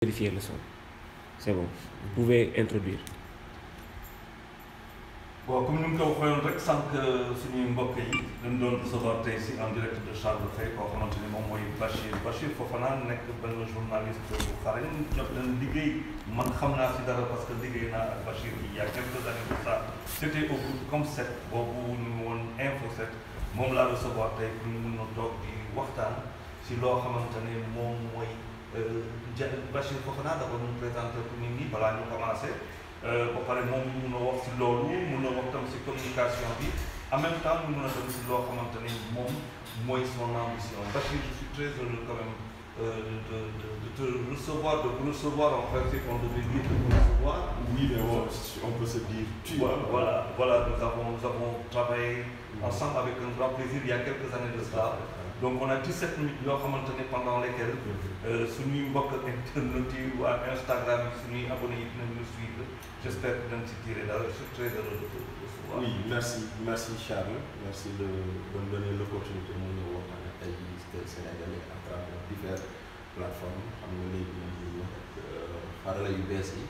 Vérifier le son. C'est bon. Vous pouvez introduire. Bon, comme nous l'avons fait rek sànq suñuy mbokk yi dañ doon recevoir tey si en direct de Charles Faye koo xamante ni moom mooy Bachir Fofana nekk benn journaliste bu xarañ jot leen liggéey man xam naa si dara parce que liggéey naa ak Bachir il y a quelques années de ça c'était au groupe comme 7 boobu ñu woon Info 7 moom laa recevoir tey pour ñu mun a toog di waxtaan si loo xamante ne moom mooy Bachir Fofana dafa ñu présenté pour nit ñi balaa ñu commencé ba pare moom mun a wax si loolu mun a wax tam si communication bi en même temps mun a dem si loo xamante ni moom mooy son ambition. Bachir, je suis très heureux quand même de te recevoir, de vous recevoir en principe on devait dire de vous recevoir. Oui, mais bon, on peut se dire tu. Voilà, nous avons travaillé ensemble avec un grand plaisir il y a quelques années de cela. Donc on a 17 minutes yoo xamante ne pendant lesquelles suñuy mbokk internet yi waa Instagram yi suñuy abonnés yi dinañ la suivre. J'espère que dinañ si tirer dara. Je suis très heureux de te recevoir. Oui, merci Charles, merci de me donner l'opportunité de nous waxtaan ak ay Sénégalais à travers diverses plateformes xam nga léegi ñu xarala yu bees yi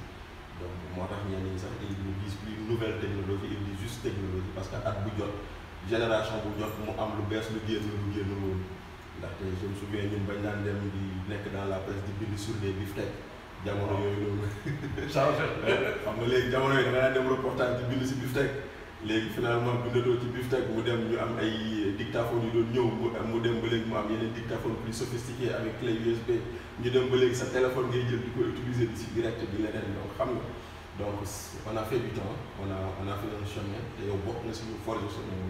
donc moo tax ñenn ñi sax ils ne disent plus nouvelle technologie ils disent juste technologie parce que at bu jot génération bu jot mu am lu bees lu génn woon ndaxte je me souviens ñun bañ daan dem di nekk dans la presse di bind sur des beefsteaks jamono yooyu loolu xam nga léegi jamono yooyu da nga daan dem reportage di bind si beefsteak léegi finalement bindatoo ci beefsteak mu dem ñu am ay dictaphone yu doon ñëw mu dem ba léegi mu am yeneen dictaphone plus sophistiqué avec clé USB ñu dem ba léegi sa téléphone ngay jël di ko utiliser di si direct bi leneen donc xam nga donc on a fait du temps on a fait un chemin te yow bokk na si ñu forger chemin.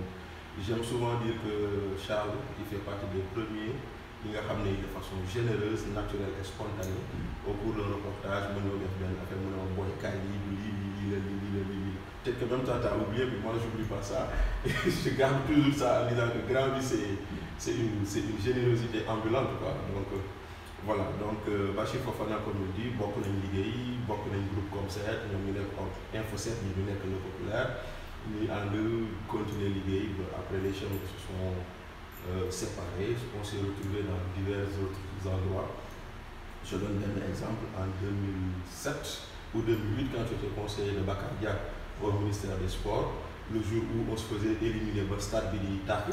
J'aime souvent dire que Charles il fait partie des premiers yi nga xam ne de façon généreuse naturelle et spontanée au cours d'un reportage mu ñëw def benn affaire mu ne ma booy kaay lii peut-être que même temps t'as oublié mais moi j'oublie pas ça je garde toujours ça en disant que grand bi c'est une générosité ambulante quoi donc voilà donc Bachir Fofana comme on dit bokk nañ liggéey bokk nañ groupe comme ça ñoom ñu nekk Info 7 ñu nekk Le Populaire ñuy ànd continuer liggéey après les chemins se sont séparés on s'est retrouvés dans divers autres endroits. Je donne un exemple en 2007 ou 2008 quand j'étais conseiller de Bakar Dia au ministère des Sports le jour où on se faisait éliminer ba stade bi di tàkk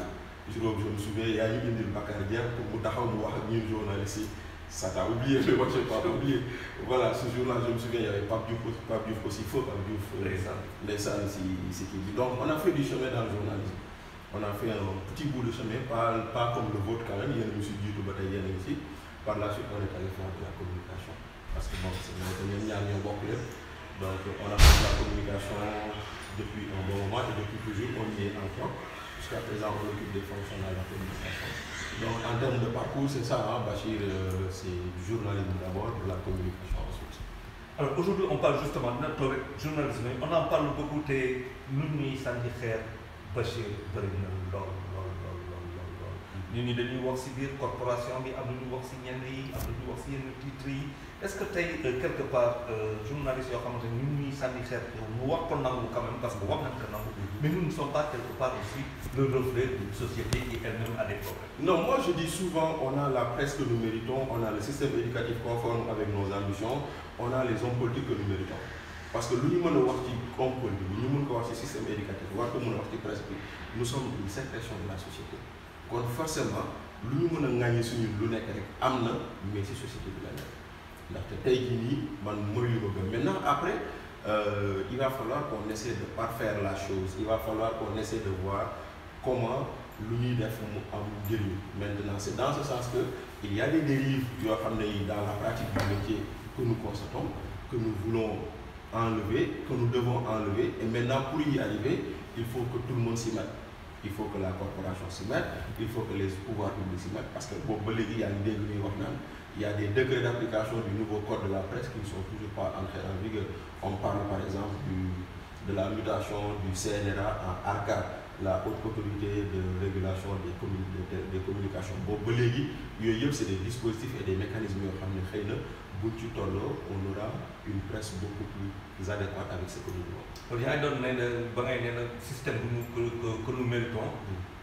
jour je me souviens yaa ngi indil Bakar Dia pour mu taxaw mu wax ak ñun journalistes yi ça t'a oublié mais moi j'ai pas oublié voilà ce jour-là je me souviens il y avait Pape Diouf aussi feu Pape Diouf ndeysaan si kii bi donc on a fait du chemin dans le journalisme on a fait un petit bout de chemin pas comme le vôtre quand même yéen a ñu si jiitu ba tey yéen a ngi si par la suite on est allé faire de la communication parce que bon c'est vrai que ñun ñaar ñoo bokk lépp donc on a fait de la communication depuis un bon moment et depuis toujours on y est encore jusqu'à présent on occupe des fonctions dans la communication donc en termes de parcours c'est ça Bachir c'est du journalisme d'abord de la communication ensuite. Alors aujourd'hui on parle justement de notre journalisme on en parle beaucoup te ñun ñuy sànni xeer Bachir bëri na lool nit ñi dañuy wax si biir corporation bi am na ñu wax si ñenn yi am na ñu wax si yenn titres yi est-ce que tey quelque part journalistes yoo xamante ni ñun ñuy sànni xeer mu wax ko nangu quand même parce que wax nañ ko nangu mais nous ne sommes pas quelque part aussi le reflet d'une société qui elle-même a des problèmes. Non, moi je dis souvent on a la presse que nous méritons, on a le système éducatif conforme avec nos ambitions, on a les hommes politiques que nous méritons. Parce que lu ñu mën a wax ci homme politique lu ñu mën ko wax ci système éducatif war ko mën a wax ci presse bi nous sommes une sécrétion de la société kon forcément lu ñu mën a ŋàññi suñu lu nekk rek am na mais ci société bi la nekk ndaxte tey jii nii man mooy li ma gëm maintenant après il va falloir qu'on essaie de parfaire la chose il va falloir qu'on essaie de voir comment lu ñuy def mu am njëriñ maintenant c'est dans ce sens que il y a des dérives yoo xam ne yi dans la pratique du métier que nous constatons que nous voulons enlever que nous devons enlever et maintenant pour y arriver il faut que tout le monde s'y mette il faut que la corporation s'y mette il faut que les pouvoirs publics s'y mettent parce que boobu ba léegi yaa ngi dégg ñuy wax naan il y a des décrets d'application du nouveau code de la presse qui ne sont toujours pas entrés en vigueur on parle par exemple de la mutation du CNRA en ARCA la haute autorité de régulation des communications boobu ba léegi yooyu yëpp c'est des dispositifs et des mécanismes yoo xam ne xëy na buñ ci tolloo on aura une presse beaucoup plus adéquate avec ce que nous voulons. kon yaa ngi doon ne ba ngay ne système que nous méritons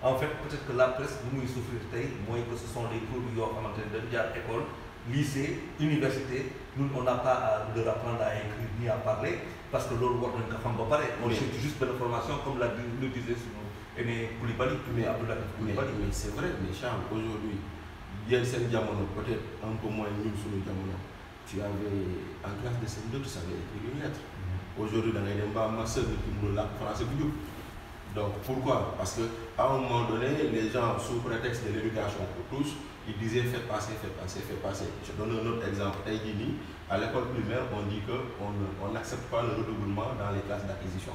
en fait peut-être que la presse bu muy souffrir tey mooy que ce sont des produits yoo xamante ne dañu jaar école lycée, université, nous on n'a pas à leur apprendre à écrire ni à parler parce que l'autre war nañ ko xam ba pare. On cherche juste de la formation comme le disait sunu aîné Coulibaly. Mais c'est vrai, mais Charles, aujourd'hui, hier c'est jamono peut-être un peu moins ñun suñu jamono. Tu avais en classe de CM2, tu savais écrire une lettre. Aujourd'hui, dans les débats, ma soeur qui me l'a français. Donc pourquoi? Parce que à un moment donné, les gens, sous prétexte de l'éducation pour tous, ils disaient fais passer. Je donne un autre exemple. À l'école primaire, on dit qu'on n'accepte pas le redoublement dans les classes d'acquisition.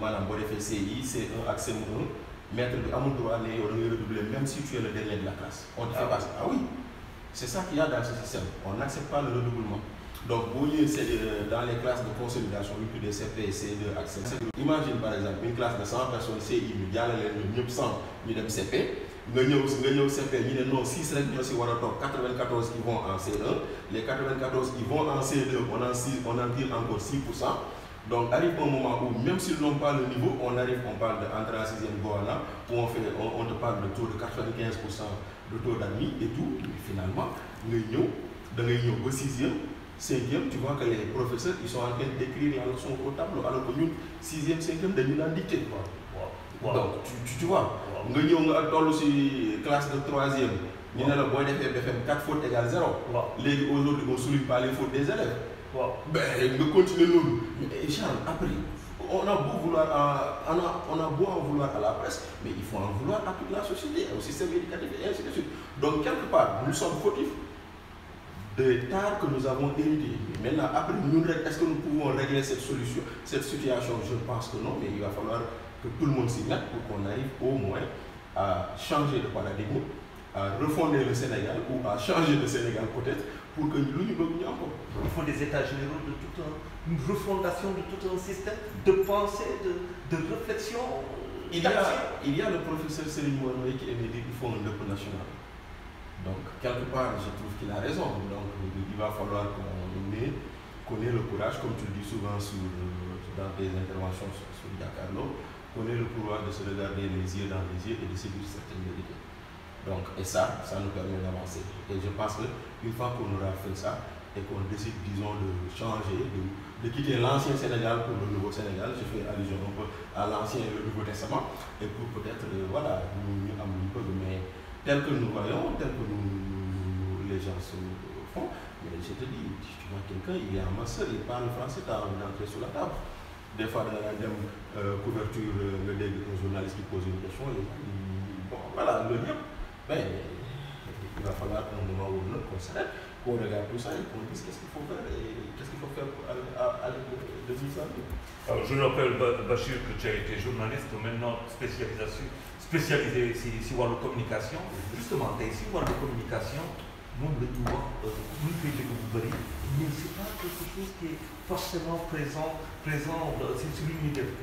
Madame, on fait CI, C1, CM1, maître de Amour droit, on redoubler même si tu es le dernier de la classe. On te fait passer. Ah oui, c'est ça qu'il y a dans ce système. On n'accepte pas le redoublement. Donc, vous voyez, dans les classes de consolidation, des CP, C2, accès. Imagine par exemple une classe de 100 personnes, CI, nous avons 100, nous avons CP. Nous avons CP, nous avons 6 94 qui vont en C1. Les 94 qui vont en C2, on en tire encore 6%. Donc, arrive un moment où, même s'ils n'ont pas le niveau, on parle d'entrer en 6e Goana, où on te parle de taux de 95% de taux d'admis et tout. Mais finalement, nous avons au 6e. 5e, tu vois que les professeurs ils sont en train d'écrire la leçon au tableau alors que nous, 6e, 5e, nous l'avons dicté. Donc, tu vois, nous avons aussi classe de 3e, nous avons BFM 4 fautes égale 0. Aujourd'hui, on ne souligne pas les fautes des élèves. Ben, nous continuons. Mais Charles, après, on a beau en vouloir à la presse, mais il faut en vouloir à toute la société, au système éducatif et ainsi de suite. Donc, quelque part, nous sommes fautifs des tares que nous avons hérité. Maintenant, après, est-ce que nous pouvons régler cette situation? Je pense que non, mais il va falloir que tout le monde s'y mette pour qu'on arrive au moins à changer de paradigme, à refonder le Sénégal ou à changer le Sénégal peut-être pour que nous encore. Il faut des états généraux de une refondation de tout un système de pensée, de réflexion. Il y a le professeur Céline Moinoy qui aimait dire qu'il faut un dépôt national. Donc, quelque part, je trouve qu'il a raison. Donc, il va falloir qu'on ait le courage, comme tu le dis souvent dans tes interventions sur Diakarlo, qu'on ait le courage de se regarder les yeux dans les yeux et de se dire certaines vérités. Donc, et ça nous permet d'avancer. Et je pense qu'une fois qu'on aura fait ça et qu'on décide, disons, de changer, de quitter l'ancien Sénégal pour le nouveau Sénégal, je fais allusion un peu à l'ancien et le Nouveau Testament, et pour peut-être, voilà, nous amener un peu, mais tel que nous voyons, tel que les gens se font, mais je te dis, tu vois quelqu'un, il est en master, il parle français, tu as envie d'entrer sur la table. Des fois, dans la même couverture, un journaliste qui pose une question, bon, voilà, le lien. Mais il va falloir un moment ou un autre qu'on s'arrête, qu'on regarde tout ça et qu'on dise qu'est-ce qu'il faut faire et qu'est-ce qu'il faut faire pour aller de vivre. Alors, je rappelle, Bachir, que tu as été journaliste, maintenant spécialisé si wàllu communication. Justement, tey si wàllu communication, moom la ñu wax bu ñu koy dégg bu bëri, mais c'est pas quelque chose qui est forcément présent si lu ñuy def.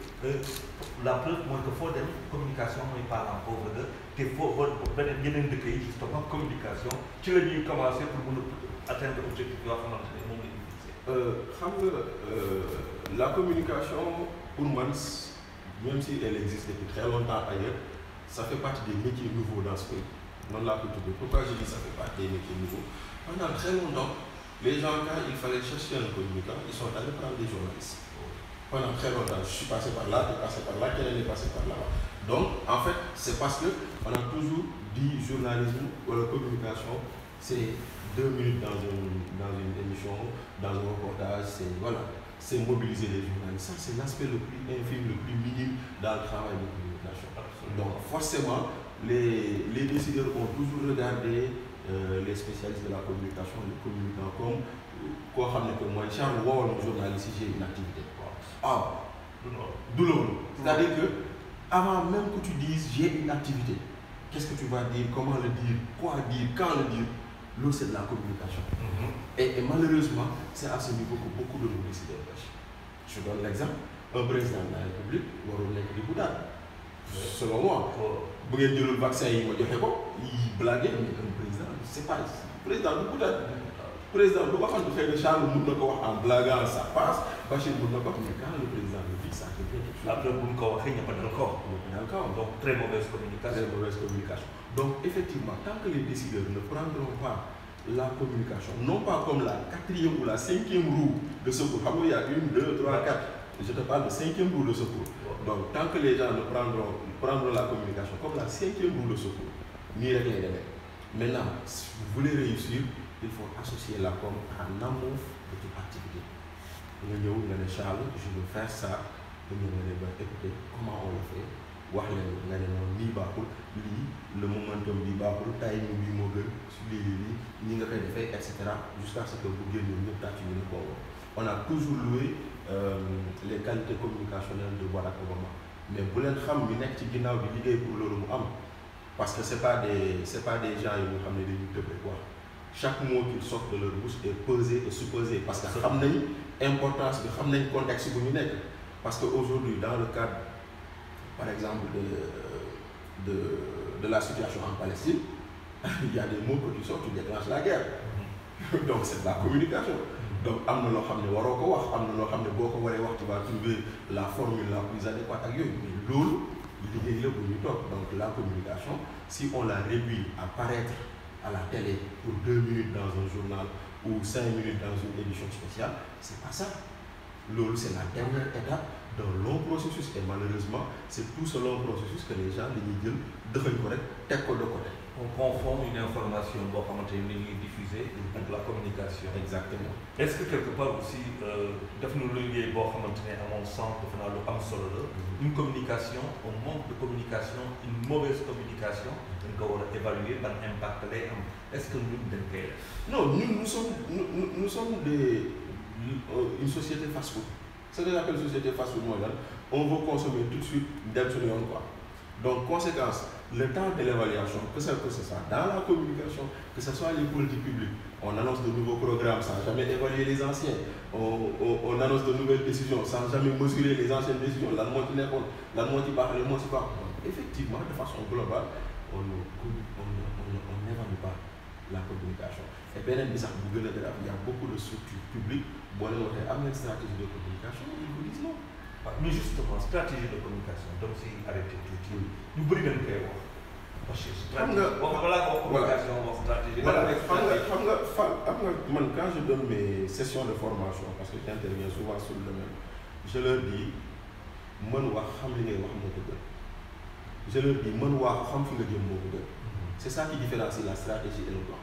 La preuve mooy que foo dem communication mooy parlant pauvre de te foo beneen yeneen dëkk yi justement communication ci la ñuy commencer pour mën a atteindre objectif yoo xamante ne moom la ñuy fixé. Xam nga la communication pour moi, même si elle existe depuis très longtemps ailleurs, ça fait partie des métiers nouveaux dans ce pays. Non, la culture. Pourquoi je dis ça fait partie des métiers nouveaux? Pendant très longtemps, les gens, quand il fallait chercher un communicant, ils sont allés prendre des journalistes. Pendant très longtemps, je suis passé par là, tu es passé par là, quelqu'un est passé par là. Donc, en fait, c'est parce qu'on a toujours dit journalisme ou la communication, c'est 2 minutes dans une émission, dans un reportage, c'est mobiliser les journalistes. Ça, c'est l'aspect le plus infime, le plus minime dans le travail de communication. Donc, forcément, les décideurs ont toujours regardé les spécialistes de la communication, les communicants comme quoi que moi, Charles Wall, journaliste, j'ai une activité. Ah, douloureux. C'est-à-dire que, avant même que tu dises j'ai une activité, qu'est-ce que tu vas dire, comment le dire, quoi dire, quand le dire, l'eau c'est de la communication. Et malheureusement, c'est à ce niveau que beaucoup de nos décideurs pêchent. Je donne l'exemple, un président de la République, Warren Boudad, selon moi, vous avez dit le vaccin, il blaguait, mais un président, c'est pas ici. Président de Boudad. Président, nous avons fait le Charles en blaguant, ça passe. Bachir Mounakot, mais quand le président le dit, ça fait quelque chose. Après, il n'y a pas d'accord. Donc, très mauvaise communication. Donc, effectivement, tant que les décideurs ne prendront pas la communication, non pas comme la 4e ou la 5e roue de secours. Il y a 1, 2, 3, 4. Je te parle de 5e roue de secours. Donc, tant que les gens ne prendront la communication comme la 5e roue de secours, ni régler les mecs. Maintenant, si vous voulez réussir, il faut associer la com en amont de toute activité. Charles, je veux faire ça. Écoutez, comment on le fait? Le momentum bi baaxul timing bi moo gën su lii ñi nga koy defee et cetera jusqu'à ce que bu génn ñëpp tàcc ñu ne Congo. On a toujours loué les qualités communicationnelles de Barack Obama, mais bu leen xam ñu nekk ci ginnaaw bi liggéey pour loolu mu am, parce que c'est pas des gens yi nga xam ne dañuy tëb rek wax. Chaque mot qui sort de leur bouche est pesé et supposé, parce que xam nañ importance bi, xam nañ contexte bu ñu nekk. Parce qu'aujourd'hui, dans le cadre, par exemple, de la situation en Palestine, il y a des mots que tu sors, tu déclenches la guerre. Donc c'est de la communication. Donc, tu vas trouver la formule la plus adéquate. Mais l'eau, il est là pour nous. Donc la communication, si on la réduit à paraître à la télé pour 2 minutes dans un journal ou 5 minutes dans une édition spéciale, c'est pas ça. L'eau, c'est la dernière étape d'un long processus, et malheureusement, c'est tout ce long processus que les gens disent de côté. On confond une information diffusée avec la communication. Exactement. Est-ce que quelque part aussi, à mon sens, une communication, un manque de communication, une mauvaise communication, on doit évaluer l'impact. Est-ce que nous non, nous sommes une société fast-food. Ce que j'appelle société fast-food moderne, on veut consommer tout de suite d'absolument quoi. Donc, conséquence, le temps de l'évaluation, que ce soit dans la communication, que ce soit les politiques publiques, on annonce de nouveaux programmes sans jamais évaluer les anciens, on annonce de nouvelles décisions sans jamais mesurer les anciennes décisions, la moitié part, le moitié part. Effectivement, de façon globale, on n'évalue pas la communication. Et bien, il y a beaucoup de structures publiques, bon, on a une stratégie de communication, ils vous disent non. Mais justement, stratégie de communication, donc c'est arrêté tout. Nous brûlons le cœur. Parce que communication, stratégie. Quand je donne mes sessions de formation, parce que j'interviens souvent sur le domaine, je leur dis, je leur dis, c'est ça qui différencie la stratégie et le plan.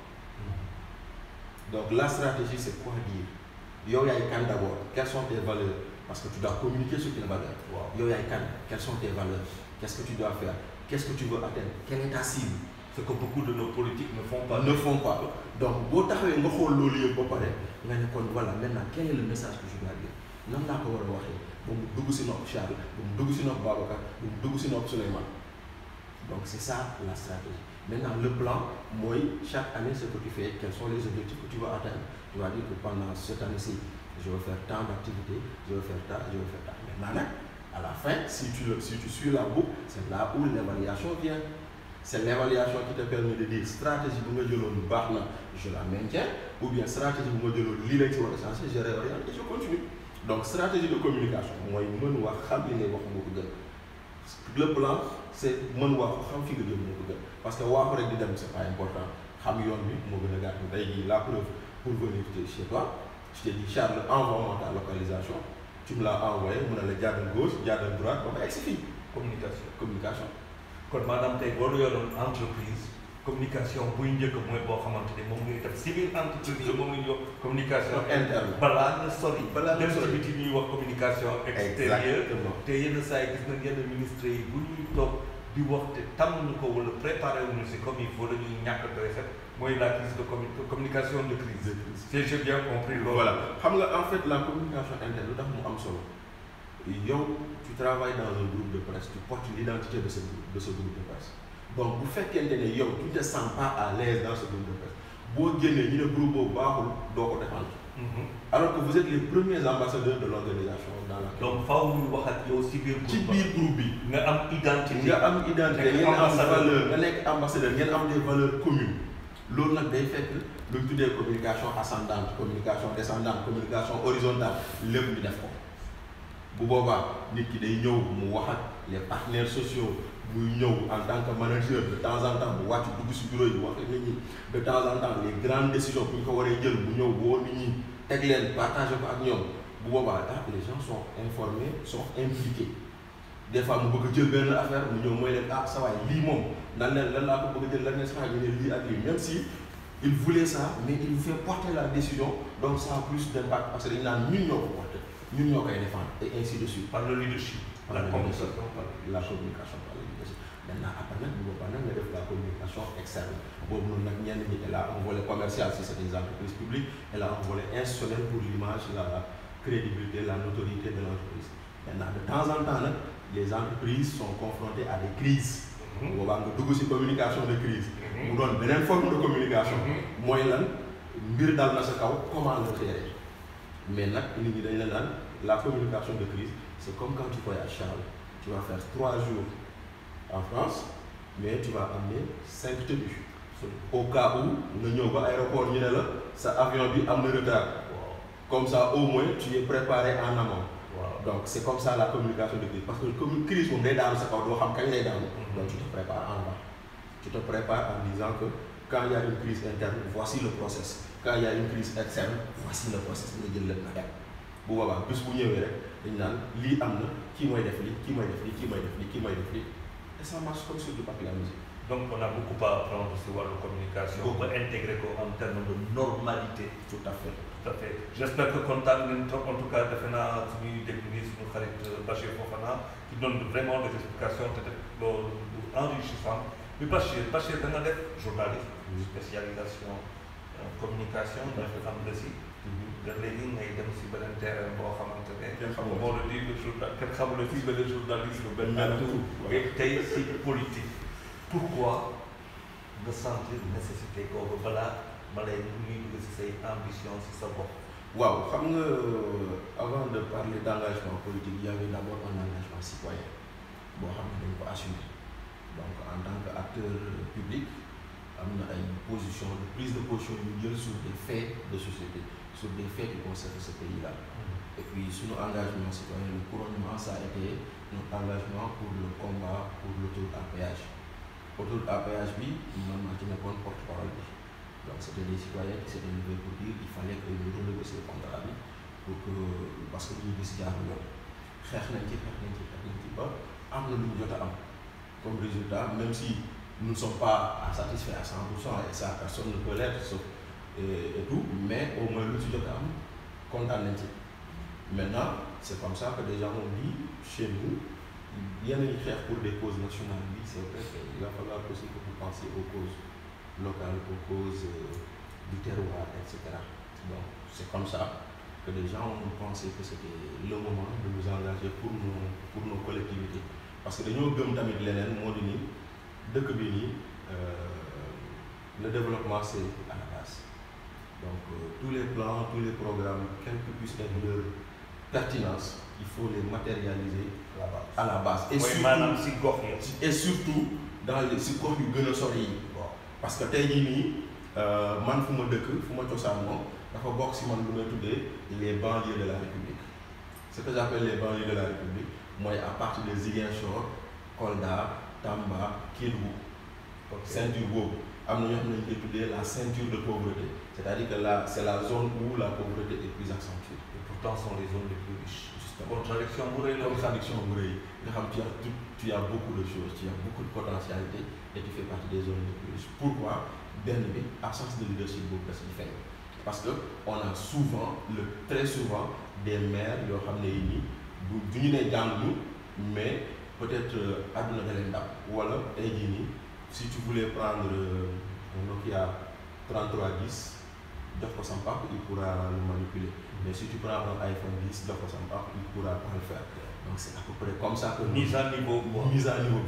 Donc la stratégie, c'est quoi dire? Yo ya ikan d'abord, quelles sont tes valeurs? Parce que tu dois communiquer sur tes valeurs. Yo ya ikan, quelles sont tes valeurs? Qu'est-ce que tu dois faire? Qu'est-ce que tu veux atteindre? Quelle est ta cible? Ce que beaucoup de nos politiques ne font pas. Donc, voilà, maintenant, quel est le message que je dois dire? Donc c'est ça la stratégie. Maintenant, le plan, moi, chaque année, ce que tu fais, quels sont les objectifs que tu vas atteindre? Tu vas dire que pendant cette année-ci, je vais faire tant d'activités, je vais faire ça, je vais faire ça. Maintenant, à la fin, si tu suis la boucle, c'est là où l'évaluation vient. C'est l'évaluation qui te permet de dire stratégie pour me dire je la maintiens, ou bien stratégie pour me dire je réoriente et je continue. Donc, stratégie de communication, moi, le plan, c'est parce que c'est pas important. La preuve pour venir chez toi, je t'ai dit Charles, envoie-moi ta localisation. Tu me l'as envoyé, on a le garde gauche, garde droite, c'est fini. Communication. Quand madame tey boo yoroon entreprise communication buy njëkk mooy boo xamante ni moom ngay def civil entreprise moom la ñuy wax communication interne balaa nga sori dem ci biti ñuy wax communication extérieure te yenn saa yi gis nañ yenn ministre yi bu ñuy toog di wax te tàmmuñu ko wala préparé wuñu si comme il faut la ñuy ñàkk recette mooy la crise de communication de crise. Si j'ai bien compris loolu. Voilà xam nga en fait la communication interne lu tax mu am solo yow tu travailles dans un groupe de presse, tu portes l'identité de ce groupe de presse. Donc, vous faites que tu ne te sens pas à l'aise dans ce groupe de presse. Vous avez un groupe alors que vous êtes les premiers ambassadeurs de l'organisation dans laquelle. Donc, il faut que vous ayez aussi un groupe. Vous avez une identité. Vous avez une identité, vous avez ambassadeur, vous avez des valeurs communes. L'autre day fait que nous avons des communications ascendantes, communication descendante, communication horizontale, le bu boobaa nit ki day ñëw mu wax ak les partenaires sociaux muy ñëw en tant que manager de temps en temps bu wàcc dugg si bureau yi wax ak nit ñi de temps en temps les grandes décisions bu ñu ko waree jël bu ñëw boo nit ñi teg leen partagé ko ak ñoom bu boobaa les gens sont informés sont impliqués des fois mu bëgg a jël benn affaire mu ñëw mooy leen sa waay lii moom lan laa ko bëgg a jël lan ngeen ñu ne lii ak lii même si il voulait ça mais il vous fait porter la décision donc ça a plus d'impact parce que dañu naan ñun ñoo ko porté ñun ñoo koy défendre et ainsi de suite. Par le leadership. La communication par le leadership. Maintenant après nag bu boobaa nag nga def la communication externe boobu noonu nag ñenn ñi elle a un volet commercial si c'est des entreprises publiques elle a un volet institutionnel pour l'image la crédibilité la notoriété de l'entreprise. Maintenant de temps en temps nag les entreprises sont confrontées à des crises. bu boobaa nga dugg ci communication de crise mu doon beneen forme de communication mooy lan mbir dal na sa kaw comment le gérer mais nag nit ñi dañ la naan la communication de crise c'est comme quand tu voyages Charles tu vas faire 3 jours en France mais tu vas amener 5 tenues au cas où nga ñëw ba aéroport ñu ne la sa avion bi am na retard comme ça au moins tu es préparé en amont. Donc c'est comme ça la communication de crise parce que comme crise moom day daanu sa kaw doo xam kañ lay daanu donc tu te prépares en avant tu te prépares en disant que quand il y a une crise interne voici le process quand il y a une crise externe voici le process nga jël lépp nga dem bu boobaa bis bu ñëwee rek dañ naan lii am na kii mooy def lii kii mooy def lii kii mooy def lii kii mooy def lii et ça marche comme sur du papier à musique. Donc on a beaucoup à apprendre sur la communication. On peut intégrer en termes de normalité. Tout à fait. Tout à fait. J'espère que content en tout cas defe naa suñuy déglu nii suñu xarit Bachir Fofana qui donne vraiment des explications peut-être lu enrichissant mais Bachir da nga def journaliste spécialisation communication dafa am nga si da léegi ngay dem si beneen terrain boo xamante ne boo la di kenn xamul fii beneen journaliste lu benn tey si politique pourquoi nga sentir nécessité kooku balaa ma lay ñuy dugg si say ambition si sa bopp. waaw xam nga avant de parler d'engagement politique il y avait d'abord un engagement citoyen boo xam ne dañ ko assumer donc en tant qu'acteur public am na ay position de prise de position yu jël sur des faits de société sur des faits qui concernent ce pays-là. Et puis suñu engagement citoyen le couronnement ça a été notre engagement pour le combat pour l'autoroute à péage. Autoroute à péage bi man maa ci nekkoon porte-parole bi donc c'était des citoyens qui s'étaient levés pour dire il fallait que ñu renégocier contrat bi pour que parce que ñu gis jaarul yoon xeex nañ ci ba am na lu ñu jot a am comme résultat même si nous ne sommes pas satisfaits à 100% et ça personne ne peut l'être sauf et tout mais au moins lu ci jot a am kontaan nañ ci maintenant c'est comme ça que des gens ont dit chez nous yenn ñi xeex pour des causes nationales bi c'est vrai qu'il va falloir aussi que vous pensiez aux causes locales aux causes du terroir etc. Donc c'est comme ça que les gens ont pensé que c'était le moment de nous engager pour nos collectivités parce que dañoo gëm tamit leneen moo di ni dëkk bi nii le développement c'est à la base donc tous les plans tous les programmes quelle que puisse être leur pertinence il faut les matérialiser à la base et surtout dans les si gox yu gën a sori yi parce que tey jii nii man fu ma dëkk fu ma cosaanoo dafa bokk si man lu may tuddee les banlieues de la République ce que j'appelle les banlieues de la République mooy à partir de Ziguinchor Kolda Tamba Kédougou ceinture boobu am na ñoo xam ne ñu koy tuddee la ceinture de pauvreté c'est-à-dire que là c'est la zone où la pauvreté est plus accentuée et pourtant sont les zones les plus riches. Contradiction bu rëy nga xam tu as beaucoup de choses tu as beaucoup de potentialités et tu fais partie des zones les plus riches. Pourquoi benn bi absence de leadership boobu da ciy feeñ parce que on a très souvent des maires yoo xam ne yi nii du ñu ne jànguñu mais peut-être àdduna da leen dab wala tey jii nii si tu voulais prendre un Nokia 3310 jox ko sam papa il pourra le manipuler. Mais si tu prends un iPhone 10 jox ko sam papa il pourra pas le faire donc c'est à peu près comme ça que mise à niveau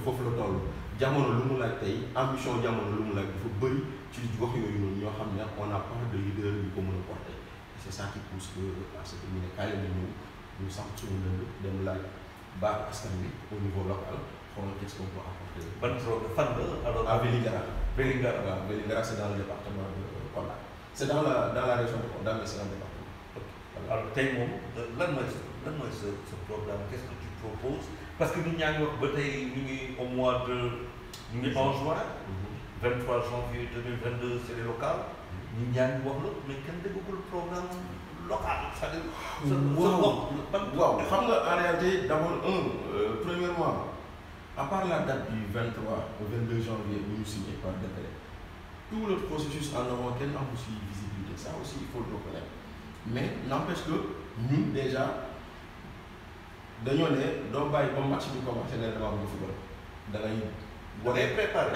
foofu la toll jamono lu mu laaj tey ambition jamono lu mu laaj dafa bëri ci gox yooyu noonu ñoo xam ne on n'a pas de leader yu ko mën a porter et c'est ça qui pousse que à ce que ñu ne kaay la ñëw ñu samp suñu lënd dem laaj baatu askan bi au niveau local xool qu'est-ce qu'on peut apporter. ban fan la alors. à Vélingara. Vélingara waaw Vélingara c'est dans le département de Kolda c'est dans la région de Kolda mais c'est un département. Ok. alors tey moom lan mooy sa programme qu'est-ce que tu proposes parce que nit ñaa ngi wax ba tey ñu ngi au mois de ñu ngi en juin 23 janvier 2022 c'est les locales nit ñaa ngi wax la mais kenn déggul programme local c'est-à-dire waaw xam nga en réalité d'abord premièrement à part la date du 23 au 22 janvier bu ñu signé par décret tout le processus en amont kenn amu si visibilité ça aussi il faut le reconnaître mais n'empêche que ñun déjà dañoo ne doo bàyyi ba match bi commencé ne dama bëgg football da ngay préparé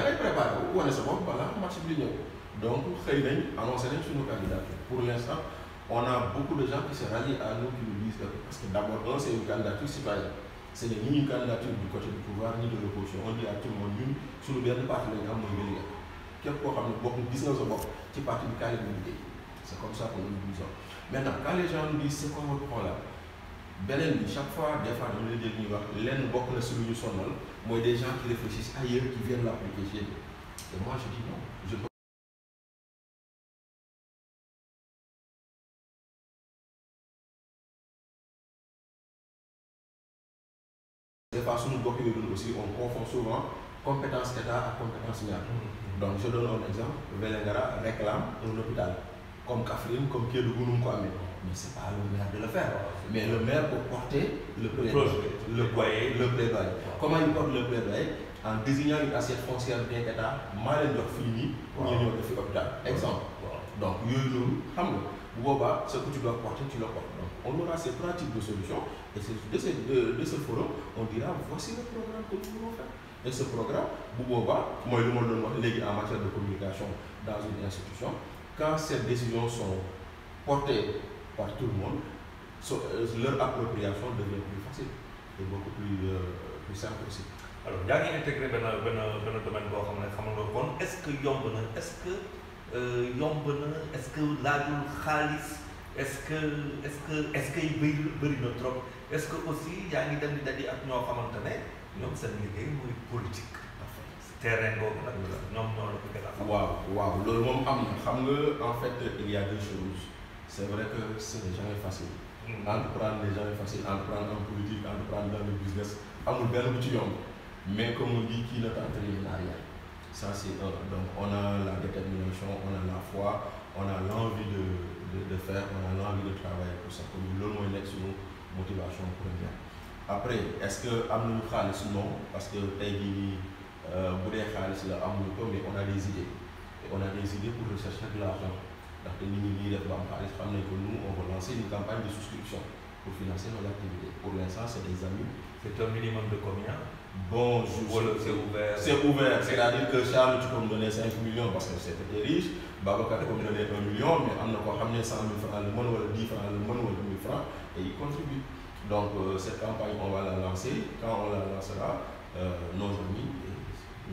wane sa bopp balaa match bi di ñëw donc xëy nañ annoncé nañ suñu candidature pour l'instant on a beaucoup de gens qui se rallient à nous qui nous disent que parce que d'abord c'est une candidature citoyenne c'est ni une candidature du côté du pouvoir ni de l'opposition on dit à tout le monde ñun suñu benn parti la ñu am mooy Wellingara képp koo xam ne bokk gis nga sa bopp ci parti bi kaay la ñu liggéey c'est comme ça que nous nous disons maintenant quand les gens nous disent c'est quoi votre programme beneen bi chaque fois des fois dañu lay dégg ñuy wax lenn bokk na si lu ñu sonal mooy des gens qui réfléchissent ailleurs qui viennent l'appliquer chez nous et moi je dis non je peux des fois suñu gox yooyu aussi on confond souvent compétence état ak compétence maire donc je donne un exemple Vélingara réclame un hôpital comme Kaffrine comme Kédougou nu mu ko amee mais c'est pas le maire de le faire mais le maire peut porter le plaidoyer comment il porte le plaidoyer en désignant une assiette foncière bien état maa leen jox fii nii pour ñu ñëw def fi hôpital exemple donc yooyu noonu xam nga bu boobaa ce que tu dois porter tu le portes donc on aura ces trois types de solutions et c'est de ce forum on dira voici le programme que nous voulons faire et ce programme bu boobaa mooy lu ma doon wax léegi en matière de communication dans une institution quand ces décisions sont portées par tout le monde leur appropriation devient plus facile et beaucoup plus simple aussi. alors yaa ngi intégré benn domaine boo xam ne xam nga kon est-ce que yomb na est-ce que laajul xaalis est-ce que bëri na trop est-ce que aussi yaa ngi dem di daje ak ñoo xamante ne ñoom seen liggéey muy politique. terrain boobu nag ñoom ñoo la ko gën a xam. waaw loolu moom am na xam nga en fait il y a deux choses c'est vrai que ce n'est jamais facile. Entreprendre n'est jamais facile entreprendre en politique entreprendre dans le business amul benn bu ci yomb mais comme on dit qui ne tente rien n'a rien ça c'est un donc on a la détermination on a la foi on a l'envie de faire on a l'envie de travailler pour ça comme loolu mooy nekk suñu motivation première après est-ce que am nañu xaalis non parce que tey jii nii bu dee xaalis la amuñu ko mais on a des idées et on a des idées pour rechercher de l'argent ndaxte nit ñi ñuy def ba am xaalis xam nañ que nous on va lancer une campagne de souscription pour financer nos activités pour l'instant c'est des amis. C'est un minimum de combien? Bon, c'est ouvert. C'est ouvert, c'est-à-dire que Charles, tu peux me donner 5 millions parce que c'était riche, Babacar peut me donner 1 million, mais on a quoi ramener 100 000 francs le mois, ou 10 francs le mois, ou 1000 francs, et il contribue. Donc cette campagne, on va la lancer. Quand on la lancera, nos amis,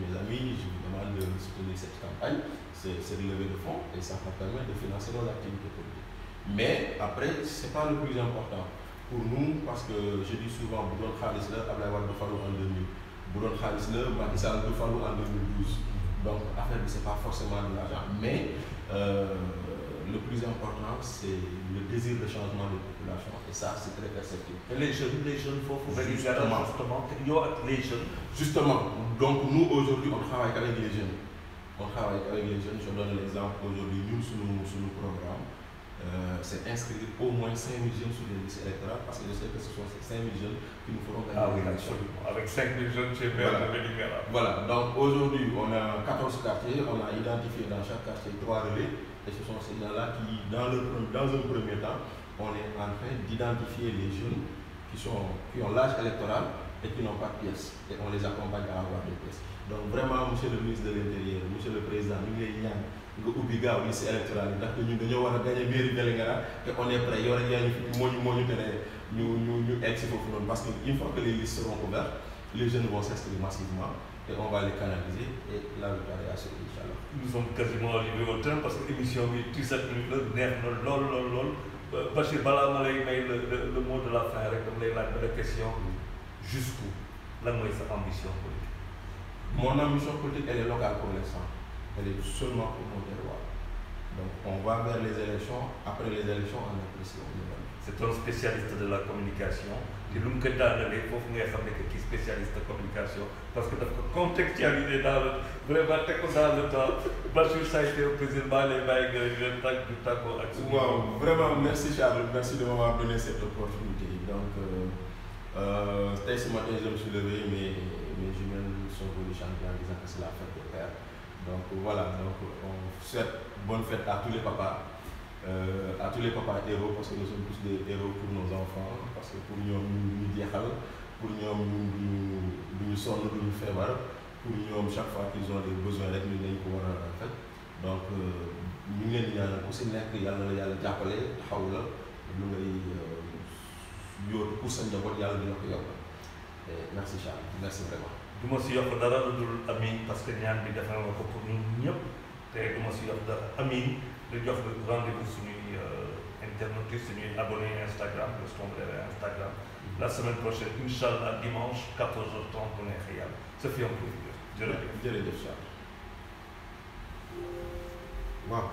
mes amis, je vous demande de soutenir cette campagne, c'est de lever de fonds, et ça va permettre de financer nos activités politiques. Mais après, ce n'est pas le plus important. Pour nous, parce que je dis souvent, Boudon Khalis là, Ablaye Wade Fallu en 2000, Boudon Khalis là, Macky Sall Fallu en 2012. Donc, l'affaire, ce n'est pas forcément de l'argent. Mais le plus important, c'est le désir de changement de population. Et ça, c'est très perceptible. Et les jeunes, il faut justement, les jeunes. Justement. Donc, nous, aujourd'hui, on travaille avec les jeunes. On travaille avec les jeunes. Je donne l'exemple aujourd'hui, nous, sur nos programmes. C'est inscrire au moins 5 000 jeunes sur les listes électorales parce que je sais que ce sont ces 5 000 jeunes qui nous feront gagner. Ah oui, absolument. Avec 5 000 jeunes chez Maire de Vélingara. Voilà, donc aujourd'hui on a 14 quartiers, on a identifié dans chaque quartier 3 relais et ce sont ces gens-là qui, dans un premier temps, on est en train d'identifier les jeunes qui ont l'âge électoral et qui n'ont pas de pièces et on les accompagne à avoir des pièces. Donc vraiment, monsieur le ministre de l'Intérieur, monsieur le président, nous les ñaan nga ubbi gaaw liste électorale yi ndaxte ñun dañoo war a gagner mairie Vélingara te on est prêt yow rek yaa ñu moo ñu tere ñu egg si foofu noonu parce que une fois que les listes seront ouvertes les jeunes vont s'inscrire massivement et on va les canaliser et la victoire est assurée inchallah. Nous sommes quasiment arrivés au terme parce que émission bi 17 minutes la neex na lool Bachir balaa ma lay may le mot de la fin rek dama lay laaj benn question jusqu'où lan mooy sa ambition politique? Mon ambition politique elle est locale pour l'instant. Elle est seulement pour mon terroir. Donc on va vers les élections. Après les élections, on apprécie. c'est un spécialiste de la communication te lu mu ko daanalee foofu ngay xam ne que kii spécialiste de communication parce que daf ko contextualiser dans le vraiment teg ko dans le temps Bachir ça a été un plaisir maa lay bàyyi nga leen tàgg du tàggoo ak suñu waaw vraiment merci Charles, merci de m'avoir donné cette opportunité. Donc tey ce matin je me suis levé, mes jumelles sont venues chanter en disant que c'est la fête des pères. Donc voilà, donc on souhaite bonne fête à tous les papas héros, parce que nous sommes tous des héros pour nos enfants, parce que pour ñoom ñu jeexal, pour ñoom ñu sonn duñu feebar, pour ñoom chaque fois qu'ils ont des besoins rek ñu nañ ko war a faj. Donc ñu ngi leen di ñaanal ku si nekk yàlla la yàlla jàppale taxaw la lu ngay yóotu pour sa njaboot yàlla dina ko yokkal. Merci Charles, merci vraiment. du ma si yokk dara lu dul Amine parce que ñaan bi defal nga ko pour ñun ñëpp te du ma si yokk dara Amine di jox rendez-vous suñuy internautes suñuy abonné Instagram Instagram la semaine prochaine inchallah dimanche 14h30 bu neexee yàlla ça fait un plaisir jërëjëf Charles. Wow.